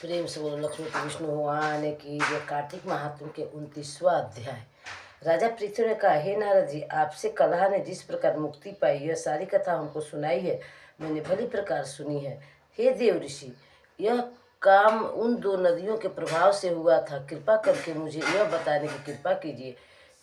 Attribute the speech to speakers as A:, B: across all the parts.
A: प्रेम से बोलो लक्ष्मी तो विष्णु भगवान की जो कार्तिक महात्म के 29वां अध्याय। राजा पृथु ने कहा, हे नारद जी, आपसे कलह ने जिस प्रकार मुक्ति पाई यह सारी कथा हमको सुनाई है, मैंने भली प्रकार सुनी है। हे देव ऋषि, यह काम उन दो नदियों के प्रभाव से हुआ था। कृपा करके मुझे यह बताने की कृपा कीजिए।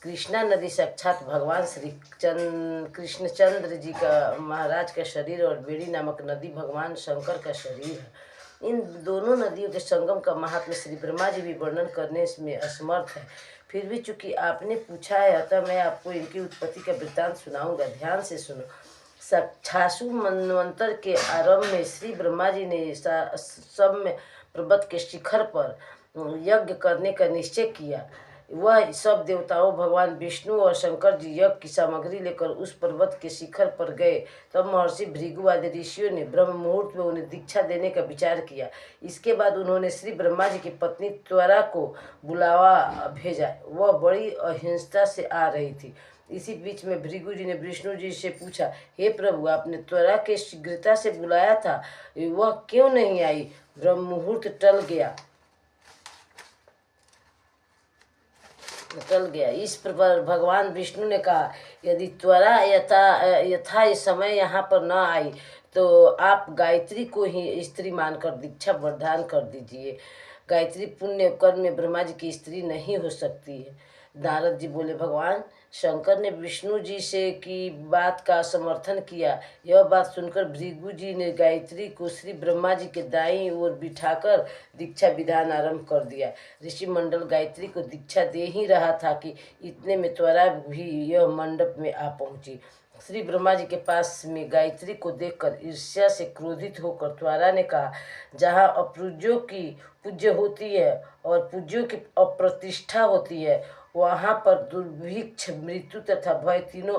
A: कृष्णा नदी साक्षात भगवान श्री कृष्णचंद्र जी का महाराज का शरीर और बेड़ी नामक नदी भगवान शंकर का शरीर है। इन दोनों नदियों के संगम का महात्म्य श्री ब्रह्मा जी भी वर्णन करने में असमर्थ है। फिर भी चूंकि आपने पूछा है, अतः मैं आपको इनकी उत्पत्ति का वृत्तांत सुनाऊंगा। ध्यान से सुनो। छासु मनवंतर के आरंभ में श्री ब्रह्मा जी ने सौम्य पर्वत के शिखर पर यज्ञ करने का निश्चय किया। वह सब देवताओं भगवान विष्णु और शंकर जी यज्ञ की सामग्री लेकर उस पर्वत के शिखर पर गए। तब महर्षि भृगु आदि ऋषियों ने ब्रह्म मुहूर्त में उन्हें दीक्षा देने का विचार किया। इसके बाद उन्होंने श्री ब्रह्मा जी की पत्नी त्वरा को बुलावा भेजा। वह बड़ी अहिंसता से आ रही थी। इसी बीच में भृगु जी ने विष्णु जी से पूछा, हे प्रभु, आपने त्वरा के शीघ्रता से बुलाया था, वह क्यों नहीं आई? ब्रह्म मुहूर्त टल गया। इस प्रकार भगवान विष्णु ने कहा, यदि त्वरा यथा समय यहाँ पर न आई तो आप गायत्री को ही स्त्री मानकर दीक्षा प्रदान कर दीजिए। गायत्री पुण्य कर्म में ब्रह्मा जी की स्त्री नहीं हो सकती है। नारद जी बोले, भगवान शंकर ने विष्णु जी से की बात का समर्थन किया। यह बात सुनकर भृगु जी ने गायत्री को श्री ब्रह्मा जी के दाईं ओर बिठाकर दीक्षा विधान आरंभ कर दिया। ऋषि मंडल गायत्री को दीक्षा दे ही रहा था कि इतने में त्वरा भी यह मंडप में आ पहुंची। श्री ब्रह्मा जी के पास में गायत्री को देखकर ईर्ष्या से क्रोधित होकर त्वरा ने कहा, जहाँ अपूज्यों की पूज्य होती है और पूज्यों की अप्रतिष्ठा होती है, वहाँ पर दुर्भिक्ष, मृत्यु तथा भय तीनों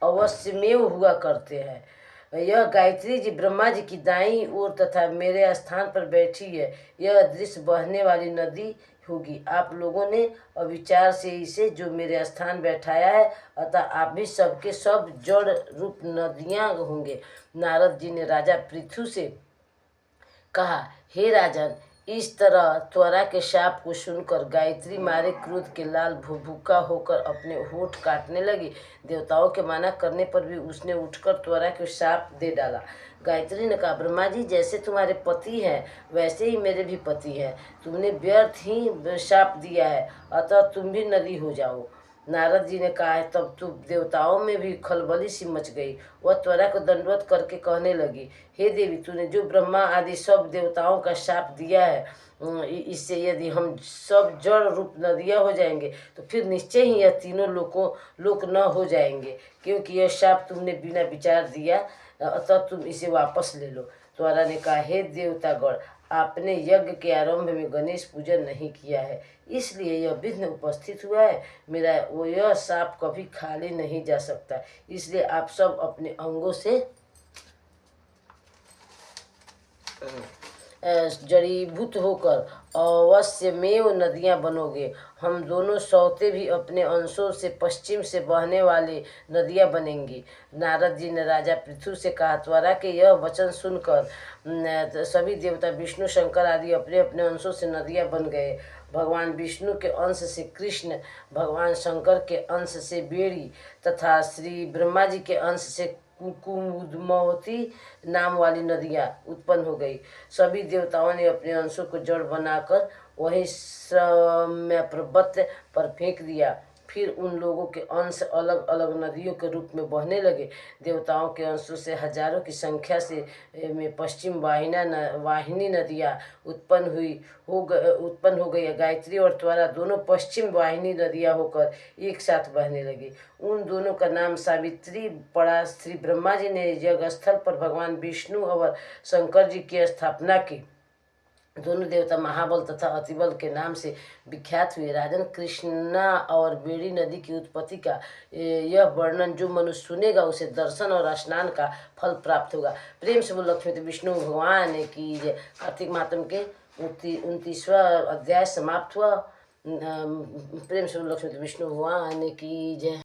A: अवश्यमेव हुआ करते हैं। यह गायत्री जी ब्रह्मा जी की दाईं ओर तथा मेरे स्थान पर बैठी है। यह दृश्य बहने वाली नदी होगी। आप लोगों ने अविचार से इसे जो मेरे स्थान बैठाया है, अतः आप भी सबके सब जड़ रूप नदियां होंगे। नारद जी ने राजा पृथु से कहा, हे राजन, इस तरह त्वरा के शाप को सुनकर गायत्री मारे क्रोध के लाल भूखा होकर अपने होठ काटने लगी। देवताओं के मना करने पर भी उसने उठकर त्वरा के शाप दे डाला। गायत्री ने कहा, ब्रह्मा जी जैसे तुम्हारे पति हैं वैसे ही मेरे भी पति हैं। तुमने व्यर्थ ही शाप दिया है, अतः तुम भी नदी हो जाओ। नारद जी ने कहा है, तब तो देवताओं में भी खलबली सी मच गई। वह त्वरा को दंडवत करके कहने लगी, हे देवी, तूने जो ब्रह्मा आदि सब देवताओं का शाप दिया है, इससे यदि हम सब जड़ रूप नदियाँ हो जाएंगे तो फिर निश्चय ही यह तीनों लोक न हो जाएंगे, क्योंकि यह शाप तुमने बिना विचार दिया, अतः तुम इसे वापस ले लो। त्वरा ने कहा, हे देवतागण, आपने यज्ञ के आरंभ में गणेश पूजन नहीं किया है, इसलिए यह विघ्न उपस्थित हुआ है। मेरा यह शाप कभी खाली नहीं जा सकता। इसलिए आप सब अपने अंगों से जड़ीभूत होकर अवश्यमेव नदियां बनोगे। हम दोनों सौते भी अपने अंशों से पश्चिम से बहने वाली नदियां बनेंगी। नारद जी ने राजा पृथु से कहा, त्वरा के यह वचन सुनकर सभी देवता विष्णु शंकर आदि अपने अपने अंशों से नदियां बन गए। भगवान विष्णु के अंश से कृष्ण, भगवान शंकर के अंश से बेड़ी तथा श्री ब्रह्मा जी के अंश से कुमुदमती नाम वाली नदियाँ उत्पन्न हो गई। सभी देवताओं ने अपने अंशों को जड़ बनाकर वही सौम्य पर्वत पर फेंक दिया। फिर उन लोगों के अंश अलग अलग नदियों के रूप में बहने लगे। देवताओं के अंशों से हजारों की संख्या से में पश्चिम वाहिनी नदियाँ उत्पन्न हो गई। गायत्री और त्वरा दोनों पश्चिम वाहिनी नदियाँ होकर एक साथ बहने लगी। उन दोनों का नाम सावित्री पड़ा। श्री ब्रह्मा जी ने यज्ञ स्थल पर भगवान विष्णु और शंकर जी की स्थापना की। दोनों देवता महाबल तथा अतिबल के नाम से विख्यात हुए। राजन, कृष्णा और बेड़ी नदी की उत्पत्ति का यह वर्णन जो मनुष्य सुनेगा उसे दर्शन और स्नान का फल प्राप्त होगा। प्रेम से बोल लक्ष्मी विष्णु भगवान की जय। कार्तिक मातम के 29वां अध्याय समाप्त हुआ। प्रेम से बोल लक्ष्मी विष्णु भगवान की जय।